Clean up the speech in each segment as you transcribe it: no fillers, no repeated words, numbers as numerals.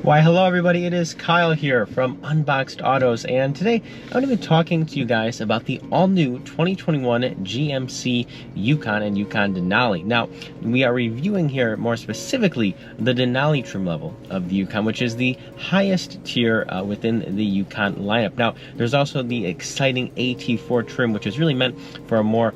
Why, hello everybody, it is Kyle here from Unboxed Autos, and today I'm going to be talking to you guys about the all-new 2021 GMC Yukon and Yukon Denali. Now, we are reviewing here more specifically the Denali trim level of the Yukon, which is the highest tier within the Yukon lineup. Now, there's also the exciting AT4 trim, which is really meant for a more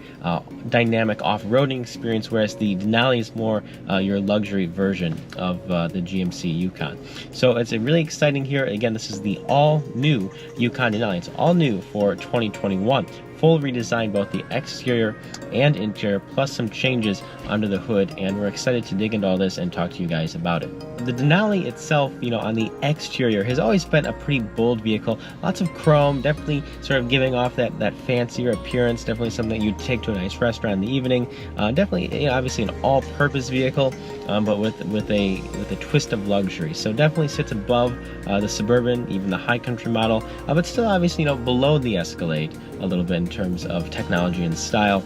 dynamic off-roading experience, whereas the Denali is more your luxury version of the GMC Yukon. So it's really exciting here. Again, this is the all-new Yukon Denali. It's all new for 2021. Full redesign, both the exterior and interior, plus some changes under the hood, and we're excited to dig into all this and talk to you guys about it. The Denali itself, on the exterior has always been a pretty bold vehicle. Lots of chrome, definitely sort of giving off that fancier appearance, definitely something you'd take to a nice restaurant in the evening. Definitely, obviously an all-purpose vehicle, but with a twist of luxury. So definitely sits above the Suburban, even the High Country model, but still obviously, below the Escalade a little bit in terms of technology and style,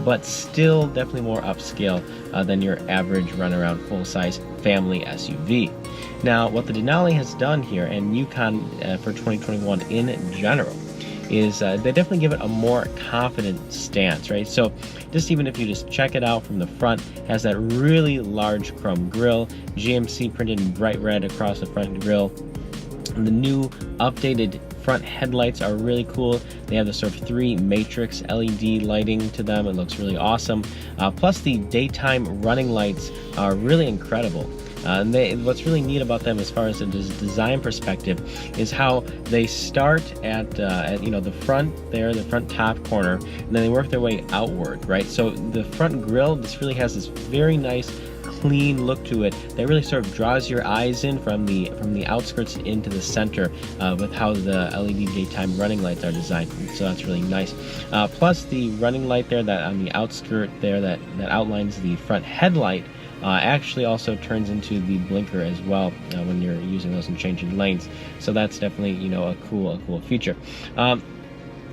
but still definitely more upscale than your average runaround full-size family SUV. Now, what the Denali has done here, and Yukon for 2021 in general, is they definitely give it a more confident stance, right? So just even if you just check it out from the front, it has that really large chrome grille, GMC printed in bright red across the front grille. And the new updated front headlights are really cool. They have the sort of 3 matrix LED lighting to them. It looks really awesome. Plus the daytime running lights are really incredible. What's really neat about them as far as a design perspective is how they start at the front there, the front top corner, and then they work their way outward, right? So the front grille, this really has this very nice clean look to it that really sort of draws your eyes in from the outskirts into the center with how the LED daytime running lights are designed. So that's really nice. Plus the running light there that on the outskirt there that outlines the front headlight actually also turns into the blinker as well when you're using those and changing lanes. So that's definitely a cool feature.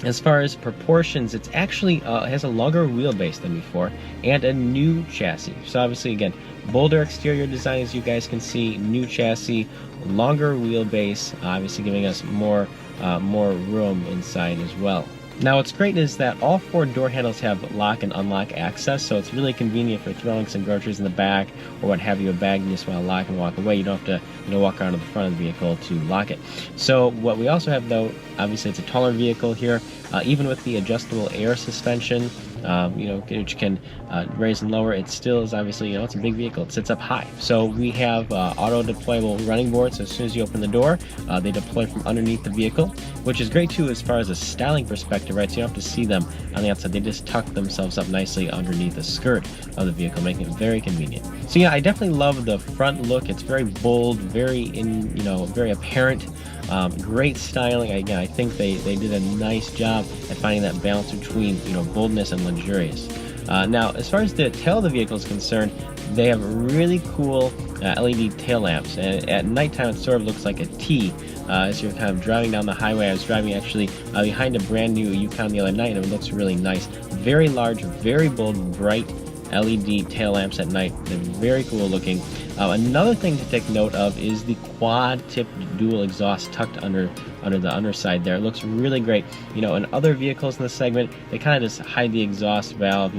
As far as proportions, it's actually has a longer wheelbase than before and a new chassis. So obviously, again, bolder exterior design, as you guys can see, new chassis, longer wheelbase, obviously giving us more room inside as well. Now, what's great is that all 4 door handles have lock and unlock access, so it's really convenient for throwing some groceries in the back or what have you, a bag, and you just want to lock and walk away. You don't have to walk around to the front of the vehicle to lock it. So what we also have, though, obviously it's a taller vehicle here, even with the adjustable air suspension, which can raise and lower. It still is obviously, it's a big vehicle. It sits up high. So we have auto deployable running boards. So as soon as you open the door, they deploy from underneath the vehicle, which is great too as far as a styling perspective, right? So you don't have to see them on the outside. They just tuck themselves up nicely underneath the skirt of the vehicle, making it very convenient. So yeah, I definitely love the front look. It's very bold, very very apparent. Great styling. Again, I think they did a nice job at finding that balance between boldness and luxurious. Now, as far as the tail of the vehicle is concerned, they have really cool LED tail lamps, and at nighttime it sort of looks like a T. As you're kind of driving down the highway, I was driving actually behind a brand new Yukon the other night, and it looks really nice. Very large, very bold, bright LED tail lamps at night. They're very cool looking. Another thing to take note of is the quad-tip dual exhaust tucked under the underside there. It looks really great. In other vehicles in this segment, they kind of just hide the exhaust valve,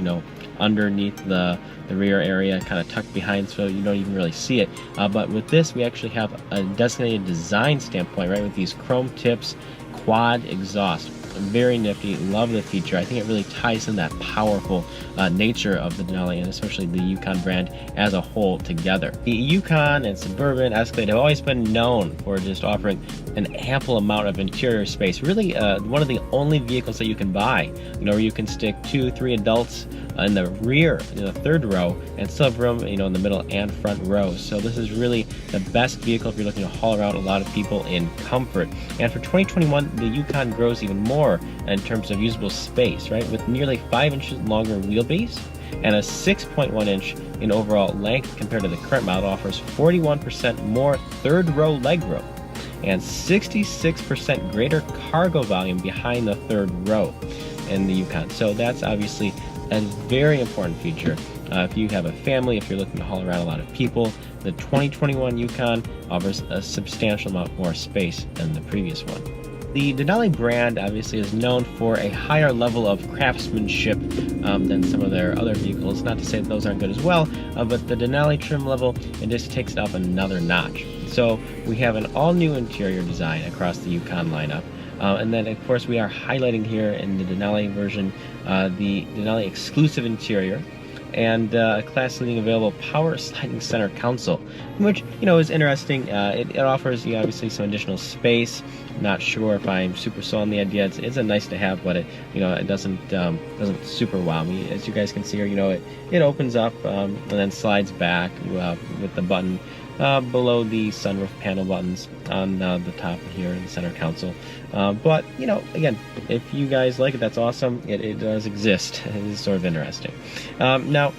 underneath the rear area, kind of tucked behind, so you don't even really see it. But with this, we actually have a designated design standpoint, right, with these chrome tips, quad exhaust. Very nifty. Love the feature. I think it really ties in that powerful nature of the Denali, and especially the Yukon brand as a whole together. The Yukon and Suburban Escalade have always been known for just offering an ample amount of interior space. Really one of the only vehicles that you can buy, where you can stick 2-3 adults in the rear, in the third row, and still have room, in the middle and front rows. So this is really the best vehicle if you're looking to haul around a lot of people in comfort. And for 2021, the Yukon grows even more in terms of usable space, right? With nearly 5 inches longer wheelbase and a 6.1 inch in overall length compared to the current model, offers 41% more third row legroom and 66% greater cargo volume behind the third row in the Yukon. So that's obviously a very important feature. If you have a family, if you're looking to haul around a lot of people, the 2021 Yukon offers a substantial amount more space than the previous one. The Denali brand obviously is known for a higher level of craftsmanship than some of their other vehicles. Not to say that those aren't good as well, but the Denali trim level, it just takes it up another notch. So we have an all-new interior design across the Yukon lineup. And then, of course, we are highlighting here in the Denali version the Denali exclusive interior and a class-leading available power sliding center console, which, you know, is interesting. It offers you obviously some additional space. Not sure if I'm super sold on the idea. It's a nice to have, but it doesn't super wow me. As you guys can see here, it opens up and then slides back with the button below the sunroof panel buttons on the top here in the center console. But again, if you guys like it, that's awesome. It does exist. It is sort of interesting. Now,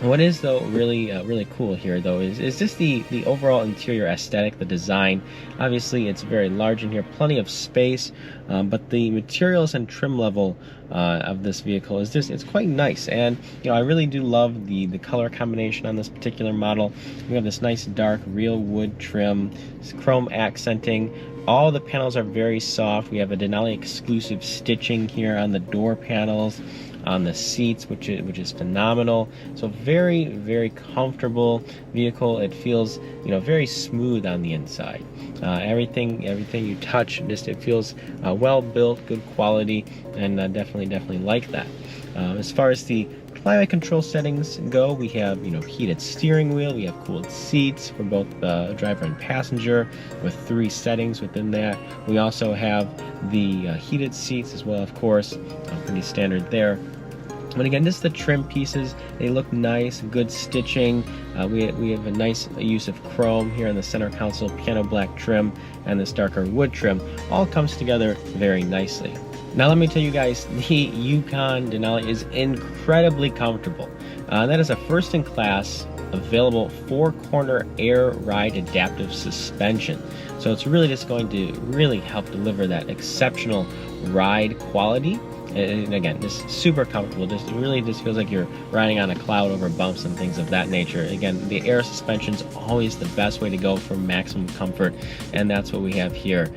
what is though really cool here though is just the overall interior aesthetic, the design. Obviously it's very large in here, plenty of space, but the materials and trim level of this vehicle is it's quite nice. And I really do love the color combination on this particular model. We have this nice dark real wood trim, chrome accenting. All the panels are very soft. We have a Denali exclusive stitching here on the door panels, on the seats, which is phenomenal. So very comfortable vehicle. It feels very smooth on the inside. Everything you touch, it feels well built, good quality, and definitely like that. As far as the climate control settings go, we have heated steering wheel, we have cooled seats for both driver and passenger with 3 settings within that. We also have the heated seats as well, of course, pretty standard there. But again, just the trim pieces, they look nice, good stitching. We have a nice use of chrome here in the center console, piano black trim, and this darker wood trim. All comes together very nicely. Now let me tell you guys, the Yukon Denali is incredibly comfortable. That is a first-in-class available 4-corner air ride adaptive suspension. So it's really just going to really help deliver that exceptional ride quality. And again, just super comfortable. It really just feels like you're riding on a cloud over bumps and things of that nature. Again, the air suspension is always the best way to go for maximum comfort, and that's what we have here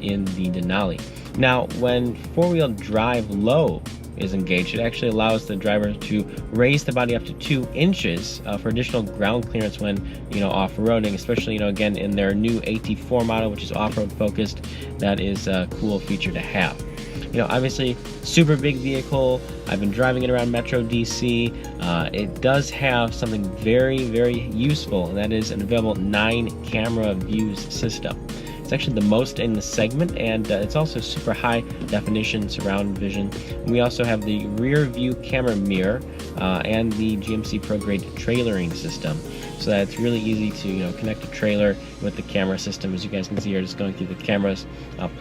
in the Denali. Now, when 4-wheel drive low is engaged, it actually allows the driver to raise the body up to 2 inches for additional ground clearance when off-roading, especially again in their new AT4 model, which is off-road focused. That is a cool feature to have. Obviously, super big vehicle. I've been driving it around Metro DC. It does have something very useful, and that is an available 9 camera views system. It's actually the most in the segment, and it's also super high definition surround vision. And we also have the rear view camera mirror and the GMC Pro Grade trailering system, so that it's really easy to connect a trailer with the camera system. As you guys can see here, just going through the cameras,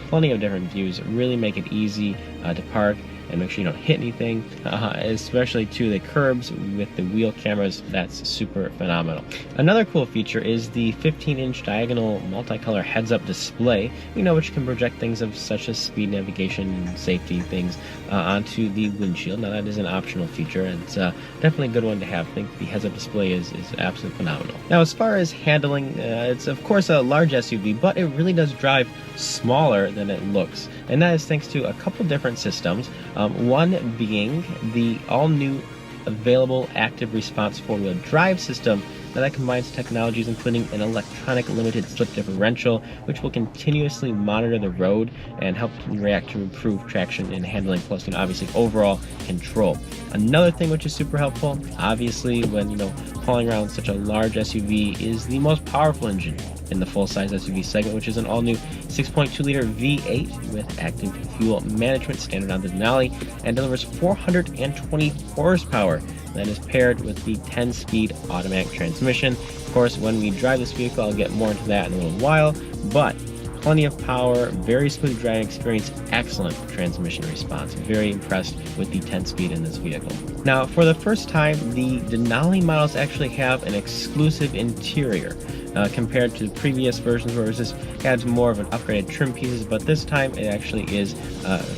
plenty of different views. Really make it easy to park and make sure you don't hit anything, especially to the curbs with the wheel cameras. That's super phenomenal. Another cool feature is the 15-inch diagonal multicolor heads-up display, which can project things of such as speed, navigation, and safety things onto the windshield. Now that is an optional feature, and it's definitely a good one to have. I think the heads-up display is absolutely phenomenal. Now, as far as handling, it's of course a large SUV, but it really does drive smaller than it looks, and that is thanks to a couple different systems. One being the all-new available active response 4-wheel drive system. Now that combines technologies including an electronic limited slip differential, which will continuously monitor the road and help react to improve traction and handling, plus obviously overall control. Another thing which is super helpful, obviously when hauling around such a large SUV, is the most powerful engine in the full-size SUV segment, which is an all-new 6.2-liter V8 with active fuel management standard on the Denali, and delivers 420 horsepower. That is paired with the 10-speed automatic transmission. Of course, when we drive this vehicle, I'll get more into that in a little while, but plenty of power, very smooth driving experience, excellent transmission response. Very impressed with the 10-speed in this vehicle. Now, for the first time, the Denali models actually have an exclusive interior compared to the previous versions where it just adds more of an upgraded trim pieces, but this time it actually is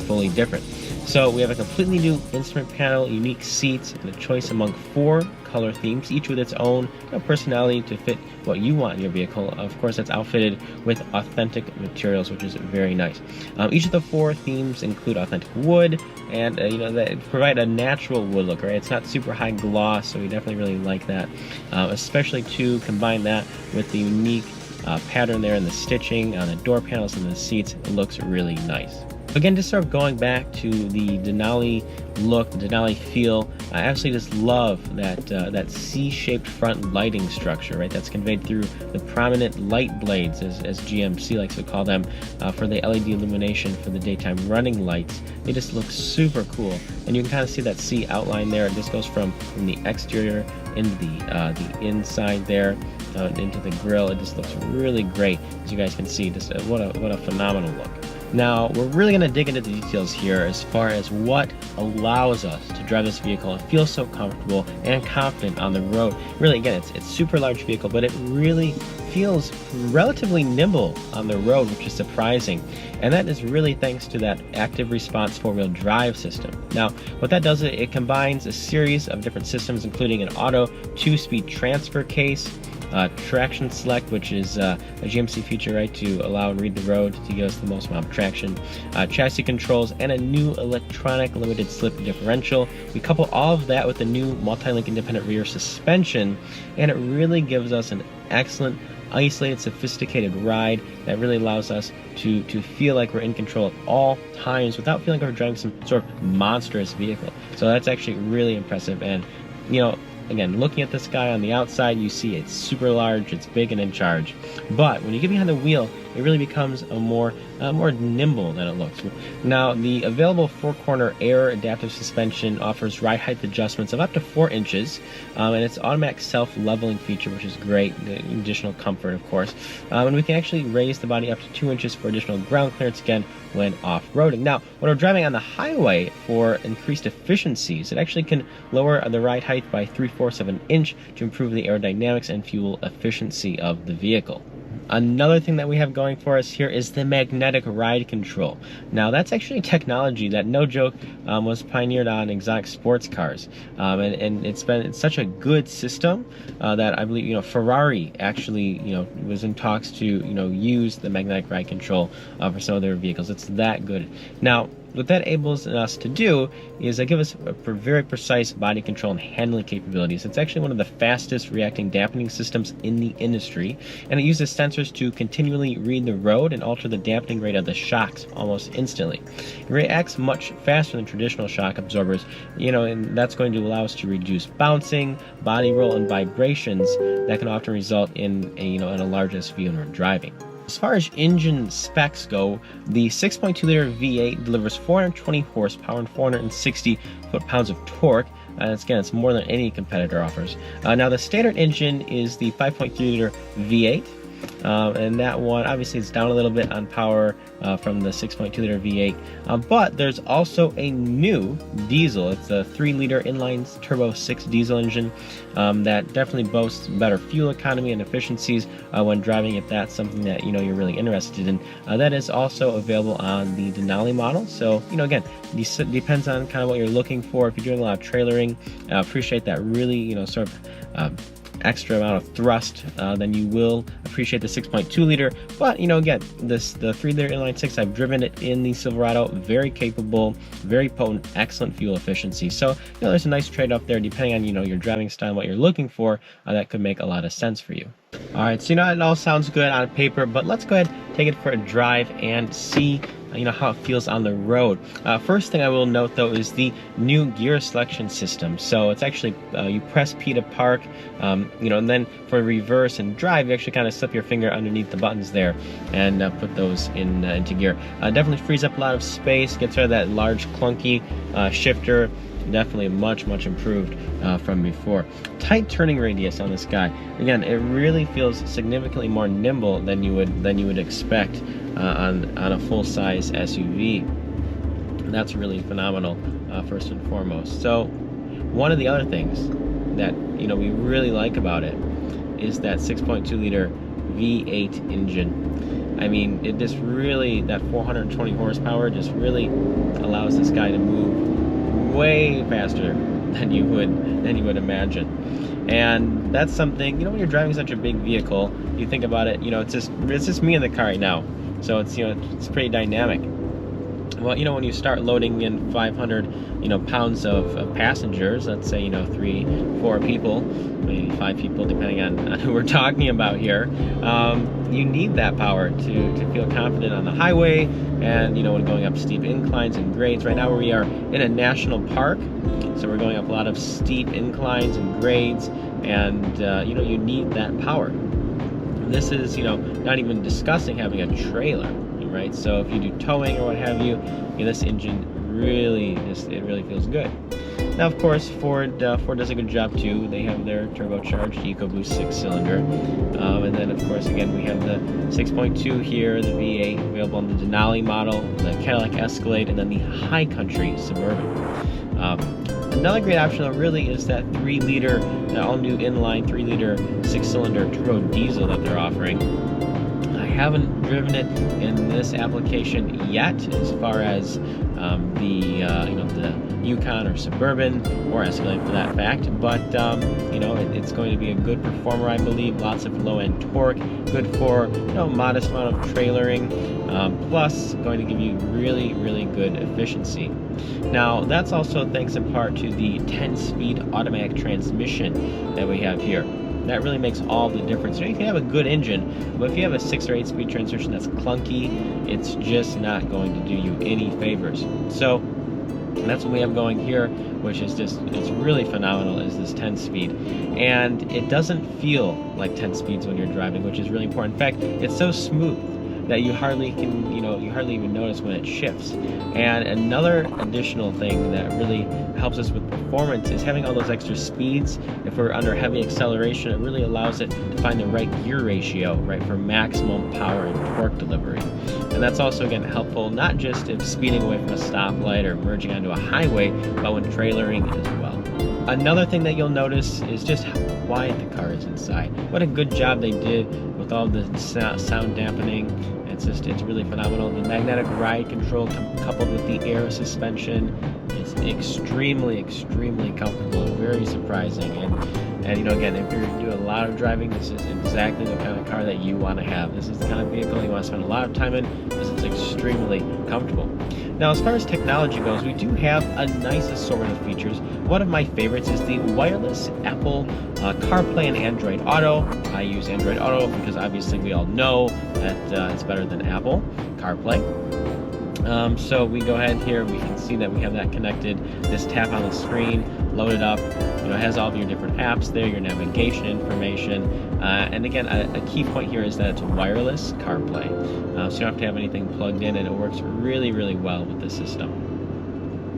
fully different. So we have a completely new instrument panel, unique seats, and a choice among 4 color themes, each with its own personality to fit what you want in your vehicle. Of course, that's outfitted with authentic materials, which is very nice. Each of the 4 themes include authentic wood, and that provide a natural wood look. Right, it's not super high gloss, so we definitely really like that. Especially to combine that with the unique pattern there in the stitching on the door panels and the seats, it looks really nice. Again, just sort of going back to the Denali look, the Denali feel, I absolutely just love that C-shaped front lighting structure, right? That's conveyed through the prominent light blades, as GMC likes to call them, for the LED illumination for the daytime running lights. They just look super cool, and you can kind of see that C outline there. It just goes from the exterior into the inside there, into the grille. It just looks really great, as you guys can see. Just what a phenomenal look. Now, we're really going to dig into the details here as far as what allows us to drive this vehicle and feel so comfortable and confident on the road. Really, again, it's super large vehicle, but it really feels relatively nimble on the road, which is surprising. And that is really thanks to that active response 4-wheel drive system. Now, what that does is it combines a series of different systems, including an auto 2-speed transfer case, traction select, which is a GMC feature, right, to allow and read the road to give us the most amount of traction, chassis controls, and a new electronic limited slip differential. We couple all of that with the new multi-link independent rear suspension, and it really gives us an excellent, isolated, sophisticated ride that really allows us to feel like we're in control at all times without feeling like we're driving some sort of monstrous vehicle. So that's actually really impressive. And again, looking at this guy on the outside, you see it's super large, it's big and in charge. But when you get behind the wheel, it really becomes a more nimble than it looks. Now, the available 4-corner air adaptive suspension offers ride height adjustments of up to 4 inches, and it's automatic self-leveling feature, which is great, additional comfort, of course. And we can actually raise the body up to 2 inches for additional ground clearance, again, when off-roading. Now, when we're driving on the highway for increased efficiencies, it actually can lower the ride height by 3/4 of an inch to improve the aerodynamics and fuel efficiency of the vehicle. Another thing that we have going for us here is the magnetic ride control. Now, that's actually technology that, no joke, was pioneered on exotic sports cars, and it's such a good system that I believe Ferrari actually was in talks to use the magnetic ride control for some of their vehicles. It's that good. Now, what that enables us to do is give us a very precise body control and handling capabilities. It's actually one of the fastest reacting dampening systems in the industry, and it uses sensors to continually read the road and alter the dampening rate of the shocks almost instantly. It reacts much faster than traditional shock absorbers, and that's going to allow us to reduce bouncing, body roll, and vibrations that can often result in a large SUV when we're driving. As far as engine specs go, the 6.2-liter V8 delivers 420 horsepower and 460 foot-pounds of torque. Again, it's more than any competitor offers. Now, the standard engine is the 5.3-liter V8. And that one obviously is down a little bit on power from the 6.2-liter V8, but there's also a new diesel. It's a 3-liter inline turbo 6 diesel engine that definitely boasts better fuel economy and efficiencies when driving, if that's something that you're really interested in. That is also available on the Denali model. So again, this depends on kind of what you're looking for. If you're doing a lot of trailering, appreciate that really sort of extra amount of thrust, then you will appreciate the 6.2-liter. But again, the 3-liter inline-six, I've driven it in the Silverado. Very capable, very potent, excellent fuel efficiency. So there's a nice trade-off there, depending on your driving style and what you're looking for. That could make a lot of sense for you. All right, so it all sounds good on paper, but let's go ahead, take it for a drive and see how it feels on the road. First thing I will note, though, is the new gear selection system. So it's actually you press P to park, and then for reverse and drive, you actually kind of slip your finger underneath the buttons there and put those into gear. Definitely frees up a lot of space, gets rid of that large clunky shifter. Definitely much improved from before. Tight turning radius on this guy. Again, it really feels significantly more nimble than you would expect on a full-size SUV. And that's really phenomenal, first and foremost. So one of the other things that we really like about it is that 6.2-liter V8 engine. I mean, it just really, that 420 horsepower just really allows this guy to move way faster than you would imagine. And that's something, when you're driving such a big vehicle, you think about it, it's just me in the car right now. So it's, it's pretty dynamic. Well, when you start loading in 500, pounds of passengers, let's say, 3, 4 people, maybe 5 people, depending on who we're talking about here, you need that power to feel confident on the highway and, when going up steep inclines and grades. Right now we are in a national park, so we're going up a lot of steep inclines and grades, and, you need that power. This is, not even discussing having a trailer. Right, so if you do towing or what have you, this engine really feels good. Now, of course, Ford does a good job too. They have their turbocharged EcoBoost 6-cylinder, and then of course again we have the 6.2 here, the V8 available on the Denali model, the Cadillac Escalade, and then the High Country Suburban. Another great option though really is that 3-liter, all-new inline 3-liter 6-cylinder turbo diesel that they're offering. I haven't driven it in this application yet, as far as the Yukon or Suburban or Escalade for that fact, but it's going to be a good performer, I believe. Lots of low-end torque, good for modest amount of trailering, plus going to give you really good efficiency. Now that's also thanks in part to the 10-speed automatic transmission that we have here. That really makes all the difference. You can have a good engine, but if you have a 6 or 8-speed transmission that's clunky, it's just not going to do you any favors. So that's what we have going here, which is it's really phenomenal, is this 10-speed. And it doesn't feel like 10 speeds when you're driving, which is really important. In fact, it's so smooth that you hardly even notice when it shifts. And another additional thing that really helps us with performance is having all those extra speeds. If we're under heavy acceleration, it really allows it to find the right gear ratio, right, for maximum power and torque delivery. And that's also, again, helpful not just if speeding away from a stoplight or merging onto a highway, but when trailering as well. Another thing that you'll notice is just how quiet the car is inside. What a good job they did with all the sound dampening. It's really phenomenal. The magnetic ride control coupled with the air suspension, it's extremely comfortable and very surprising. And again, if you're doing a lot of driving, this is exactly the kind of car that you want to have. This is the kind of vehicle you want to spend a lot of time in because it's extremely comfortable. Now, as far as technology goes, we do have a nice assortment of features. One of my favorites is the wireless Apple CarPlay and Android Auto. I use Android Auto because obviously we all know that it's better than Apple CarPlay. So we go ahead here, we can see that we have that connected. Just tap on the screen, load it up. It has all of your different apps there, your navigation information. And again, a key point here is that it's wireless CarPlay. So you don't have to have anything plugged in, and it works really well with the system.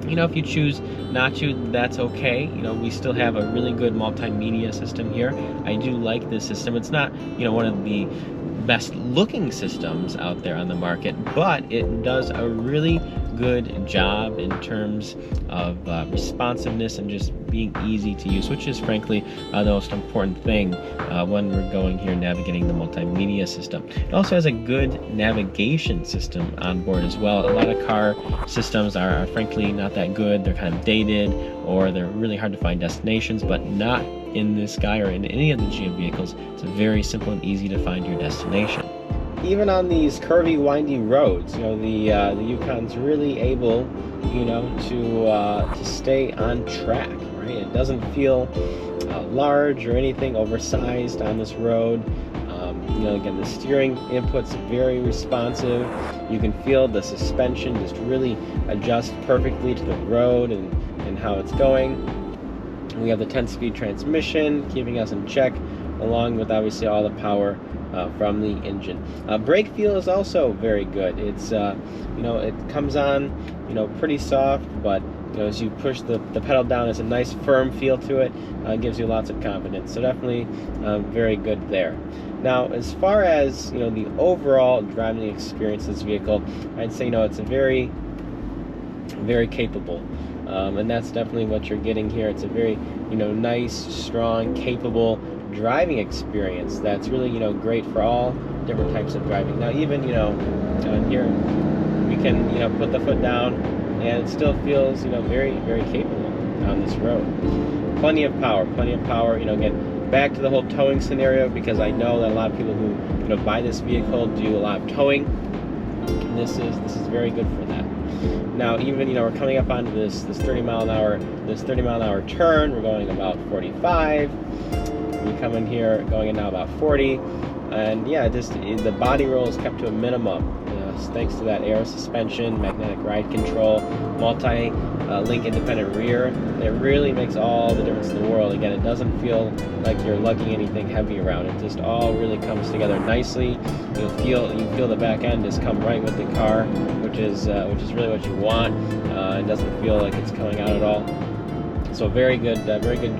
If you choose not to, that's okay. We still have a really good multimedia system here. I do like this system. It's not, one of the best looking systems out there on the market, but it does a really good job in terms of responsiveness and just being easy to use, which is frankly the most important thing when we're going here navigating the multimedia system. It also has a good navigation system on board as well. A lot of car systems are frankly not that good. They're kind of dated, or they're really hard to find destinations, but not in this guy or in any of the GM vehicles. It's very simple and easy to find your destination. Even on these curvy, windy roads, the Yukon's really able, to stay on track. Right? It doesn't feel large or anything oversized on this road. Again, the steering input's very responsive. You can feel the suspension just really adjust perfectly to the road and how it's going. We have the 10-speed transmission keeping us in check, along with obviously all the power from the engine. Brake feel is also very good. It's it comes on pretty soft, but as you push the pedal down, there's a nice firm feel to it. Gives you lots of confidence. So definitely very good there. Now, as far as the overall driving experience of this vehicle, I'd say it's a very capable. And that's definitely what you're getting here. It's a very nice, strong, capable driving experience that's really great for all different types of driving. Now, even here we can put the foot down, and it still feels very capable. on this road. Plenty of power, you know, again, back to the whole towing scenario, because I know that a lot of people who, you know, buy this vehicle do a lot of towing. And this is very good for that. Now, even, you know, we're coming up onto this 30 mile an hour turn. We're going about 45. We come in here going in now about 40, and yeah, just the body roll is kept to a minimum. You know, thanks to that air suspension, magnetic ride control, multi-link independent rear. It really makes all the difference in the world. Again, it doesn't feel like you're lugging anything heavy around. It just all really comes together nicely. You feel the back end just come right with the car, which is really what you want. It doesn't feel like it's coming out at all. So very good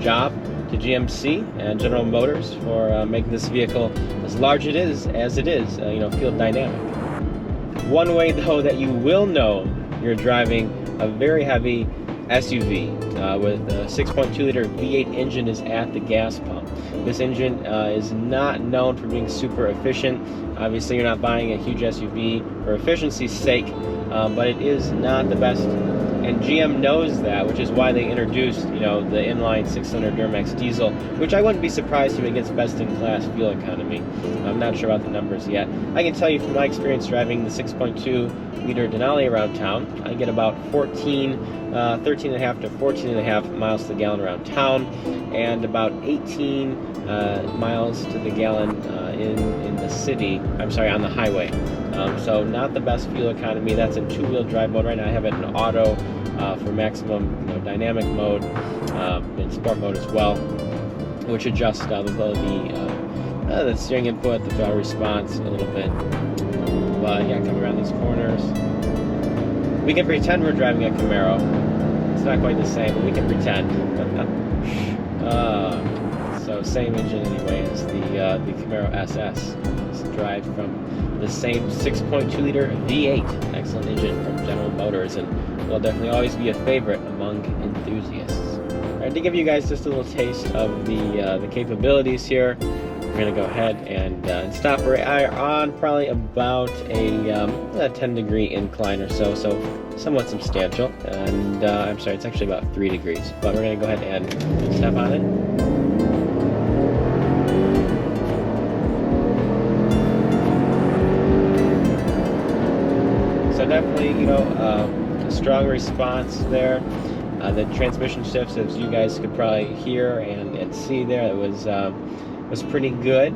job to GMC and General Motors for making this vehicle as large as it is, you know, feel dynamic. One way though that you will know you're driving a very heavy SUV with a 6.2 liter V8 engine is at the gas pump. This engine is not known for being super efficient. Obviously, you're not buying a huge SUV for efficiency's sake, but it is not the best. And GM knows that, which is why they introduced, you know, the inline-six Duramax diesel, which I wouldn't be surprised if it gets best-in-class fuel economy. I'm not sure about the numbers yet. I can tell you from my experience driving the 6.2 liter Denali around town, I get about 13.5 to 14.5 miles to the gallon around town, and about 18 miles to the gallon in the city. I'm sorry, on the highway. So not the best fuel economy. That's in two-wheel drive mode right now. I have it in auto for maximum, you know, dynamic mode, in sport mode as well, which adjusts the steering input, the throttle response a little bit. But yeah, coming around these corners, we can pretend we're driving a Camaro. It's not quite the same, but we can pretend. So same engine anyway as the Camaro SS. It's derived from the same 6.2 liter V8. Excellent engine from General Motors, and will definitely always be a favorite among enthusiasts. All right, to give you guys just a little taste of the capabilities here, we're gonna go ahead and stop right on probably about a 10-degree incline or so somewhat substantial. And I'm sorry, it's actually about 3 degrees, but we're gonna go ahead and step on it. So definitely, you know, a strong response there. The transmission shifts, as you guys could probably hear and see there, it was pretty good,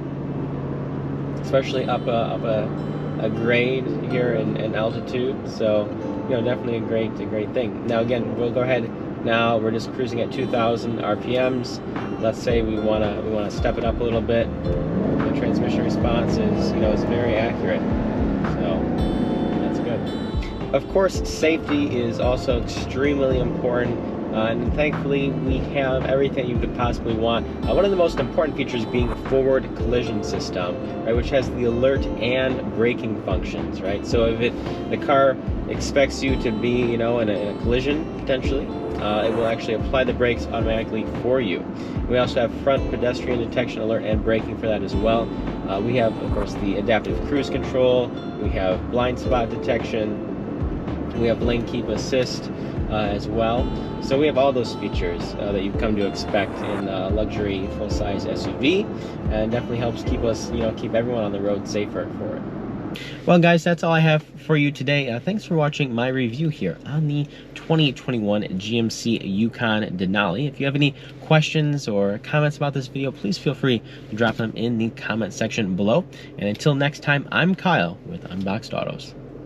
especially up a grade here in altitude. So, you know, definitely a great thing. Now again, we'll go ahead. Now we're just cruising at 2,000 RPMs. Let's say we wanna step it up a little bit. The transmission response is, you know, is very accurate. So that's good. Of course, safety is also extremely important. And thankfully, we have everything you could possibly want. One of the most important features being forward collision system, right, which has the alert and braking functions, right? So if the car expects you to be, you know, in a collision potentially, it will actually apply the brakes automatically for you. We also have front pedestrian detection, alert, and braking for that as well. We have, of course, the adaptive cruise control. We have blind spot detection. We have lane keep assist as well. So we have all those features that you've come to expect in a luxury full-size SUV, and definitely helps keep us, you know, keep everyone on the road safer for it. Well, guys, that's all I have for you today. Thanks for watching my review here on the 2021 GMC Yukon Denali. If you have any questions or comments about this video, please feel free to drop them in the comment section below. And until next time, I'm Kyle with Unboxed Autos.